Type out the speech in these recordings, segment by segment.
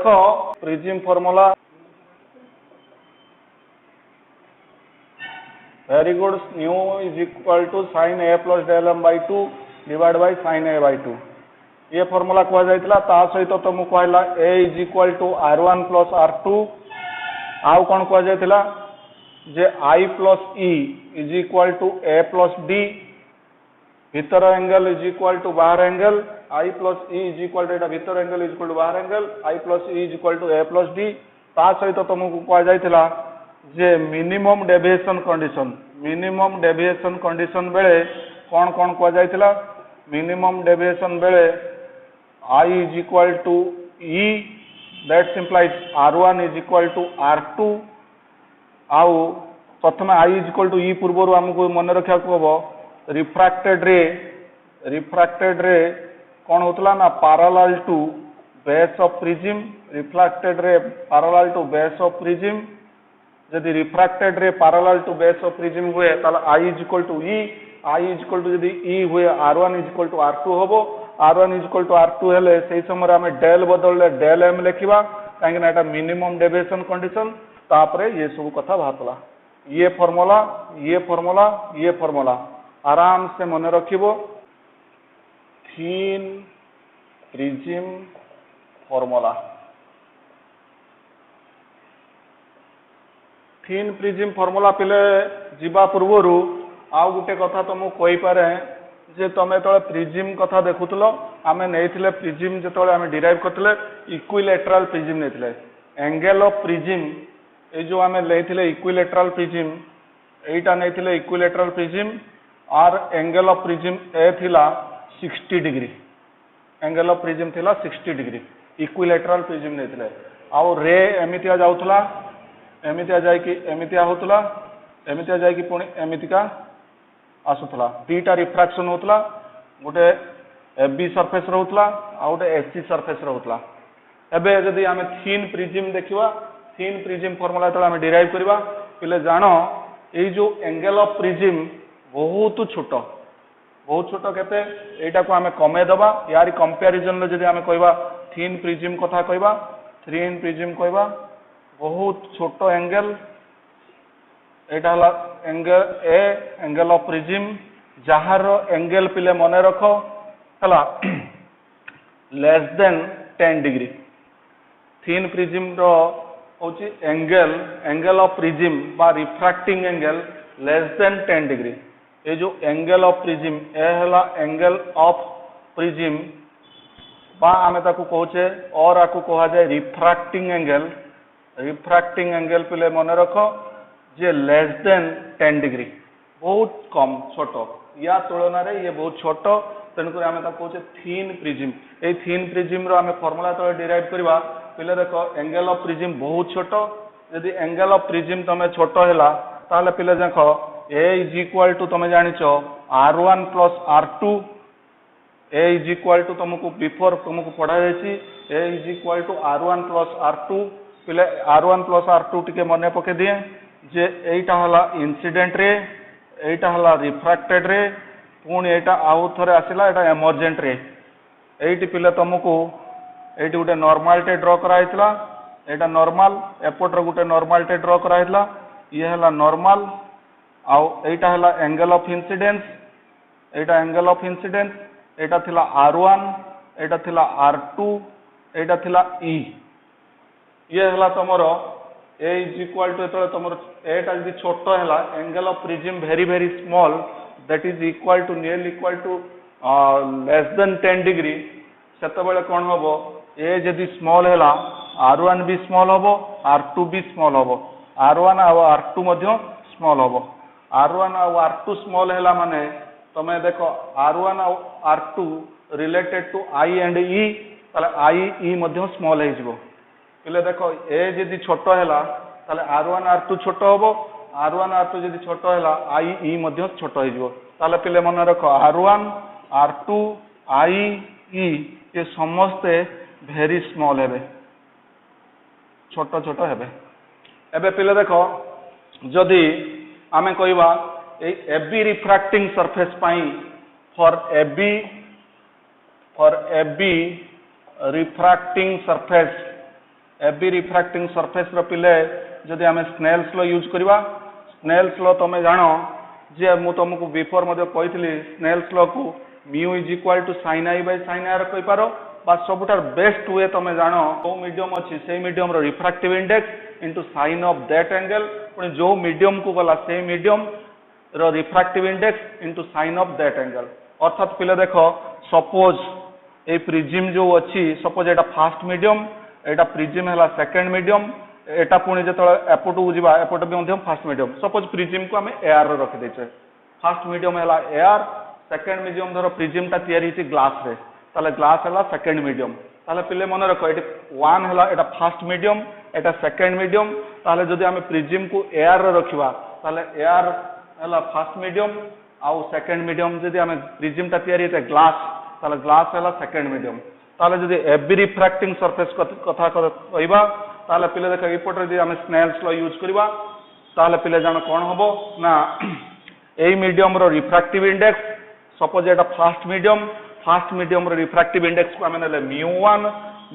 देखो prism formula very good mu is equal to sin a plus del m by 2 divide by sin a by 2 ये formula कह जाइतला ता सहित तुमको कहला a is equal to r1 plus r2 आउ कौन कह जाइतला जे I plus e is equal to a plus d भीतर एंगल इज इक्वल टू बाहर angle I plus e is equal to भीतर एंगल इज इक्वल टू बाहर angle I plus e is equal to a plus d ता सहित तुमको कह जाइतला जे मिनिमम डेविएशन कंडीशन बेले कौन कौन कह जाइतला मिनिमम डेविएशन बेले I is equal to e that simplifies r1 is equal to r2 आउ प्रथम I is equal to e पूर्व आमको मन रखा हम रिफ्रैक्टेड रे कौन होतला ना parallel to base of prism refracted ray parallel to base of prism यदि refracted ray parallel to base of prism हुए ताला I is equal to e I is equal to यदि e हुए r1 is equal to r2 होबो r1 is equal to r2 हेले सेही समय हमें डेल बदलले डेल m लिखिबा काहे ना एटा मिनिमम डेविएशन कंडीशन तापरे ये सब कथा बातला ये फार्मूला आराम से मन रखिबो thin prism formula thin prism formula पिले जीवा पूर्वर आउ गोटे कथा तुमको कहि पारे जे तमे तळे प्रिज्म कथा देखुतलो आमे नेथिले प्रिज्म जेतळे आमे डिराइव करथिले इक्विलेटरल प्रिज्म नेथिले एंगल ऑफ प्रिज्म ए जो आमे लेथिले इक्विलेटरल प्रिज्म एटा नेथिले इक्विलेटरल प्रिज्म और एंगल ऑफ प्रिज्म ए थिला 60 डिग्री एंगल ऑफ प्रिज्म थिला 60 डिग्री इक्विलेटरल प्रिज्म नेथिले आउ रे एमितिया जाउथला एमितिया जाय कि एमितिया होतला एमितिया जाय कि पुणी एमितिका आसुतला दीटा रिफ्रैक्शन होतला गोटे एबी सरफेस रहउतला आ गोटे एसी सरफेस रहउतला एबे जदी आमे थिन प्रिज्म देखिबा थिन प्रिज्म फार्मूला तो आमे डिराइव करबा पिले जानो ए जो एंगल ऑफ प्रिज्म बहुत छोट केते एटा को आमे कमे दबा यार कंपैरिजन रे जदी आमे कहबा थिन प्रिज्म कथा कहबा थिन प्रिज्म कहबा बहुत छोट एंगल एटा हला एंगल ऑफ प्रिज्म जहार एंगल पिले मने रखो हला less than 10 degree thin prism रो होची एंगल ऑफ प्रिज्म बा refracting angle less than 10 degree ये जो एंगल ऑफ प्रिज्म ए हला एंगल ऑफ प्रिज्म बा आमे ताकू कहचे और आकू कहा जाए रिफ्रैक्टिंग एंगल पिले मने रखो जे लेस देन 10 डिग्री बहुत कम छोट या तुलना रे ये बहुत छोट तेणुक आमे ताकू कहचे थिन प्रिज्म ए थिन प्रिज्म रो आमे फार्मूला तो डिराइव करबा पिले देखो एंगल ऑफ प्रिज्म बहुत छोट यदि एंगल ऑफ प्रिज्म तमे छोट हैला ताले पिले देखो a इज इक्वल टू तमे जानिचो r1 plus r2 a is equal to तुमको बिफोर तुमको पढ़ा जायछि a is equal to r1 plus r2 पिले r1 प्लस r2 टिके मने पके दिए जे एटा हला इंसिडेंट रे एटा हला रिफ्रैक्टेड रे पुणी एटा आउ थरे आसिला एटा एमर्जेंट रे एटी पिले तुमको एटी गोटे नॉर्मलिटी ड्रॉ कराइतला एटा नॉर्मल एपट रो गोटे नॉर्मलिटी ड्रॉ कराइतला ये हला नॉर्मल आउ एटा हला angle of incidence Etah angle of incidence एटा थिला r1 एटा थिला r2 एटा थिला e ये हला तमरो a इज इक्वल टू एतले तमरो एटा जदी छोटो हला angle of prism very small that is equal to nearly equal to less than 10 degree सेते बेले कोन होबो a जदी स्मॉल हला r1 भी स्मॉल होबो r2 भी स्मॉल होबो r1 और r2 मध्य स्मॉल होबो r1 और r2 स्मॉल हैला माने तमे देखो r1 और r2 related to I and e ताले I e मध्य स्मॉल हे जिवो पिले देखो a जदी छोटो हैला ताले r1 r2 छोटो होबो r1 r2 जदी छोटो हैला I e मध्य छोटो हे जिवो ताले पिले मन रखो r1 r2 I e ये समस्त वेरी स्मॉल हेबे छोटो हेबे एबे पिले देखो जदी आमे कहबा एबी रिफ्रैक्टिंग सरफेस पाई for AB refracting surface AB refracting surface रो पिले जदि आम स्नेल्स लॉ यूज करवा स्नेल्स लॉ तुम जान जे मु तुमको बिफोर मध्य कही स्नेल्स लॉ को mu is equal to sine I by sine R कही पारो बा सबुठार बेस्ट हुए तुम जान जो मीडियम अच्छी से मीडियम रो refractive index into sine of that angle पुणी जो मीडियम को गला से मीडियम रो refractive index into sine of that angle अर्थात पिले देख सपोज ए प्रिजिम जो अच्छी सपोज एटा फास्ट मीडियम एटा प्रिजिम है सेकेंड मीडियम एटा पुणी जो एपट को जावा एपट भी फास्ट मीडियम सपोज प्रिजिम को आम एआर रखीदे फास्ट मीडियम है एआर सेकेंड मीडियम धर प्रिजिम टा तैयारी ग्लास रे ताले ग्लास है सेकेंड मीडियम ताले पिले मन रख ये वन है एटा फास्ट मीडियम एटा सेकेंड मीडियम ताले जदि आम प्रिजिम को एआर रखिबा ताले एआर है फास्ट मीडियम आउ सेकेंड मीडियम जदि आम प्रिजिम टा तैयारी ग्लास ताले ग्लास है सेकेंड मीडियम ताले जदि एबी रिफ्रैक्टिंग सरफेस कथा कहबा ताले पिले देख एपटे जदि आम स्नेल्स लॉ यूज करबा ताले पिले जान कोन हबो ना ए मीडियम रो रिफ्रैक्टिव इंडेक्स सपोज एटा फास्ट मीडियम रो रिफ्रैक्टिव इंडेक्स को आम ने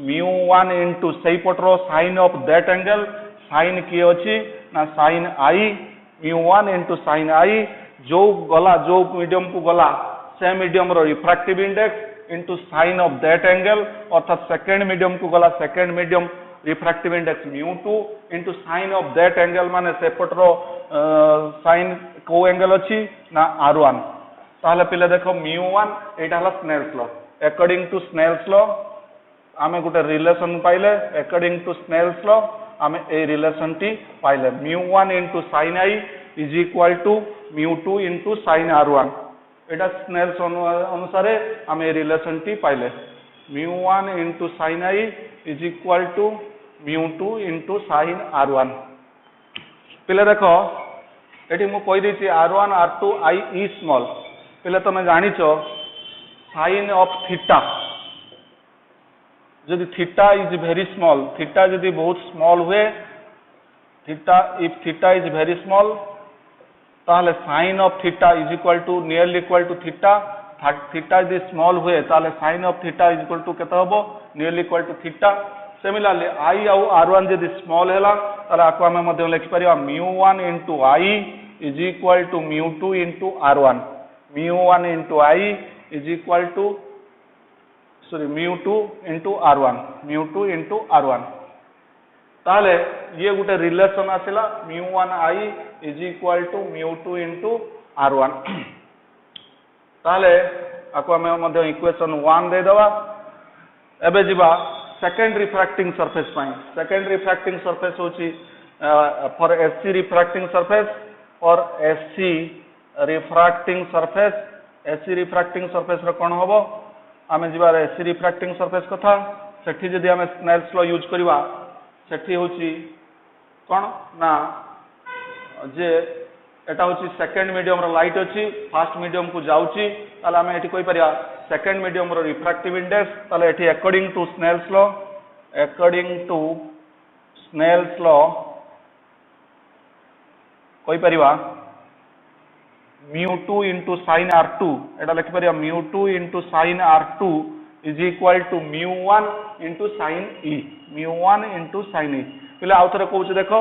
म्यू वन इंटू से पटर sine of that angle sine किए अच्छी ना sine I mu one into sine I जो गला जो मीडियम को गला से मीडियम रो refractive index into sine of that angle अर्थात सेकेंड मीडियम को गला second medium refractive index mu two into sine of that angle माने से पटर साइन को एंगल अच्छी ना आर वन ताहले पिले देखो म्यू वन एटा Snell's law according to Snell's law आमे गोटे रिलेशन पाइले अकॉर्डिंग टू स्नेल्स लॉ आमे ए रिलेशन टी पाइले mu one into sine I is equal to mu two into sine r one एटा स्नेल्स अनुसार आमे ए रिलेशन टी पाइले mu one into sine I is equal to mu two into sine r one पिले देखो ये मुझे कहीदी r one are to I E small पिले तुम जाच साइन ऑफ थीटा जदि theta is very small theta जदि बहुत स्मॉल हुए theta if theta is very small ताहले sine of theta is equal to nearly equal to theta theta जदि small हुए ताहले sine of theta is equal to केते हबो nearly equal to theta similarly I आउ R one जदि small है ताहले आको आमे मध्ये लिखि परिबा mu one into I is equal to mu two into R one mu one into I is equal to sorry mu two into R one ताहले ये गोटे रिलेशन आसला mu one I is equal to mu two into R one ताहले आको आमे मध्ये equation one दे दवा एबे जिबा second refracting surface second refracting surface होची फॉर एससी रिफ्रैक्टिंग सरफेस और एससी रिफ्रैक्टिंग सरफेस रो कोन होबो आमे जिबार एससी रिफ्रैक्टिंग सरफेस कथा सेठी जदि आमे स्नेल्स लॉ यूज करबा सेठी होची कोन ना जे एटा होची सेकेंड मीडियम रो लाइट अछि फास्ट मीडियम को जाउची ताले आमे एठी कोइ परिया सेकेंड मीडियम रो रिफ्रैक्टिव इंडेक्स ताले एठी अकॉर्डिंग टू स्नेल्स लॉ कोइ परिवा mu two into sine are two एटा लिखि परिया mu two into sine are two is equal to mu one into sine E पिले आउ थे कहूँ देख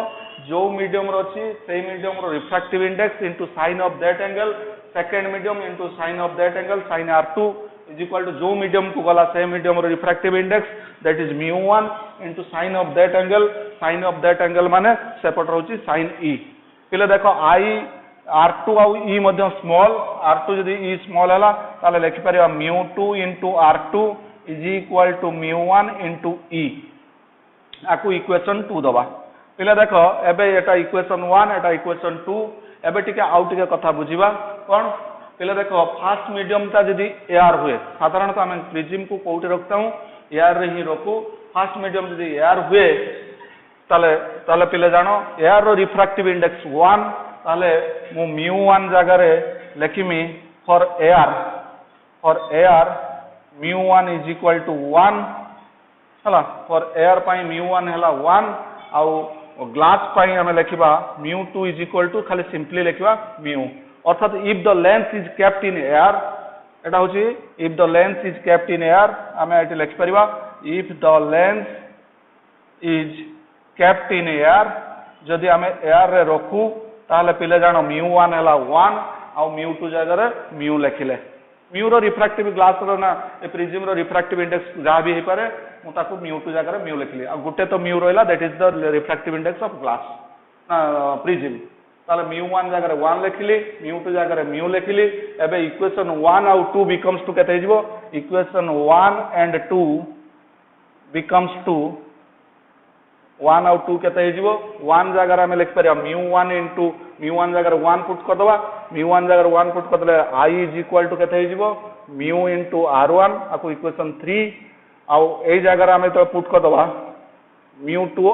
जो मीडियम अच्छी से medium refractive index into sine of that angle second medium into sine of that angle sine are two is equal to जो medium को गला से medium refractive index that is mu one into sine of that angle माने सेपट रोची sign E पिले देख आई R two आउ E मध्य स्मॉल आर टू जदि ई स्मॉल है ताले लिखि परिया mu two into R two is equal to mu one into E आकु इक्वेशन टू दबा पिले देख एबे एटा इक्वेशन वन एटा इक्वेशन टू एबे टिके आउ टिके कथा बुझिबा कोन पिले देख फास्ट मीडियम ता जदि एआर हुए साधारणतः हम प्रिज्म को कोउटे रखता हूं एआर रे ही रखू फास्ट मीडियम जदि एआर हुए ताले ताले पिले जानो एआर रो रिफ्रैक्टिव इंडेक्स 1 ताले मु म्यू वन जगह रे लिखिमी for air mu one is equal to 1 हला फॉर एआर पाई म्यू वन हला 1 आउ ग्लास पाई हमें लिखिबा mu two is equal to खाली सिंपली लिखिबा म्यू अर्थात if the length is kept in air एटा होची if the length is kept in air हमें एटी लिखि परिबा if the length is kept in air जदि आम एयर रे रखू ताहले पिले जानो μ1 है 1 आउ μ2 जगह μ लिखिले म्यू रो रिफ्रैक्टिव ग्लास रो ना ए प्रिज्म रो रिफ्रैक्टिव इंडेक्स जहाँ भी पारे मु ताको μ2 जगह μ लिखिली आ गुटे तो μ रहिला that is the refractive index of glass prism ताले μ1 जगह 1 लिखिली μ2 जगह μ लिखिली एबे इक्वेशन 1 आउ 2 बिकम्स टू केते हिजबो इक्वेशन 1 एंड 2 बिकम्स टू 1 आउ 2 केते हिजबो 1 जगह आमे लिख परिया μ1 इनटू μ1 जगह 1 पुट कर दबा μ1 जगह 1 पुट कर दले I इज इक्वल टू केते हिजबो μ इनटू r1 आको इक्वेशन 3 आउ ए जगह आमे तो पुट कर दबा μ2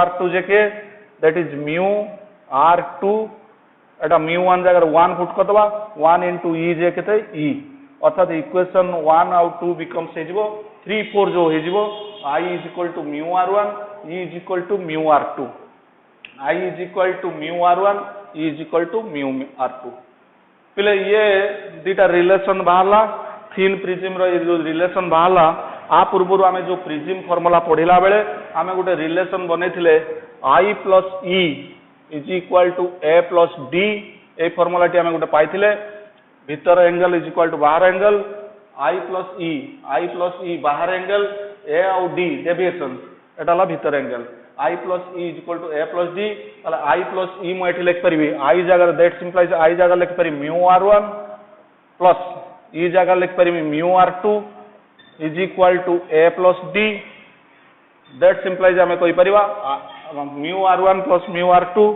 r2 JK that is μ r2 एटा μ1 जगह 1 पुट कर दबा 1 इनटू E जे केते E अर्थात इक्वेशन 1 आउ 2 बिकम्स हिजबो 3 4 जो हिजबो I is equal to mu r1, E is equal to mu r2. I is equal to mu r1, E is equal to mu r2. पहले ये दीटा relation बाहरला thin prism रो ये जो relation बाहरला आ पूर्व आमे जो प्रिज्म फार्मूला पढ़िला बेले आमे गोटे रिलेशन बनेथिले I plus E is equal to A plus D ए फार्मूला टी आमे गोटे पाइथिले भीतर एंगल इज इक्वल टू बाहर एंगल I plus E बाहर एंगल ए आउ डी डेविएशन एटा ला भीतर angle I plus E is equal to A plus D ताले I plus E मु एठी लिख परिबी I जगह दैट सिंप्लाइज I जगह लिख परिबी mu r1 प्लस E जगह लिख परिबी mu r2 is equal to A plus D that simplifies हमें कोई परिबा mu r1 plus mu r2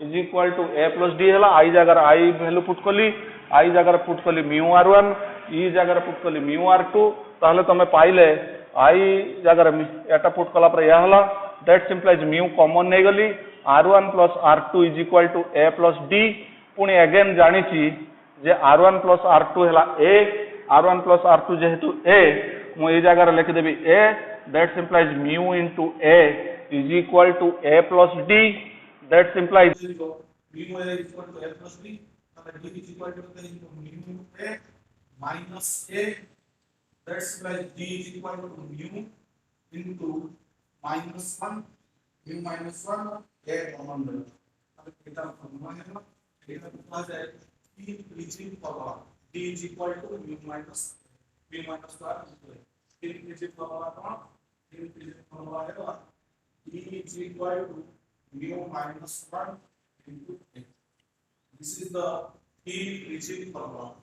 is equal to A plus D हला I जगह I वैल्यू पुट कली I जगह पुट कली mu r1 E जगह पुट कली mu r2 ताहले तमे पाइले I जगह एटा पुट कला पर या हला दैट सिंप्लाइज mu कॉमन नै गली r1 plus r2 is equal to A plus D पुणी अगेन जानी छी जे r1 plus r2 हला A r1 plus r2 जेहेतु A मु ए जगह लिख देबी A that simplifies mu into A is equal to A plus D that simplifies mu is equal to A plus D and D is equal to mu A minus A that's like D is equal to mu into minus 1 mu minus 1 A common ले अब कितना formula है ना ये तो क्या है T prism formula D is equal to mu minus 1 T prism formula कौन T प्रिज्म फॉर्मूला है ना D is equal to mu minus 1 into A this is the T prism formula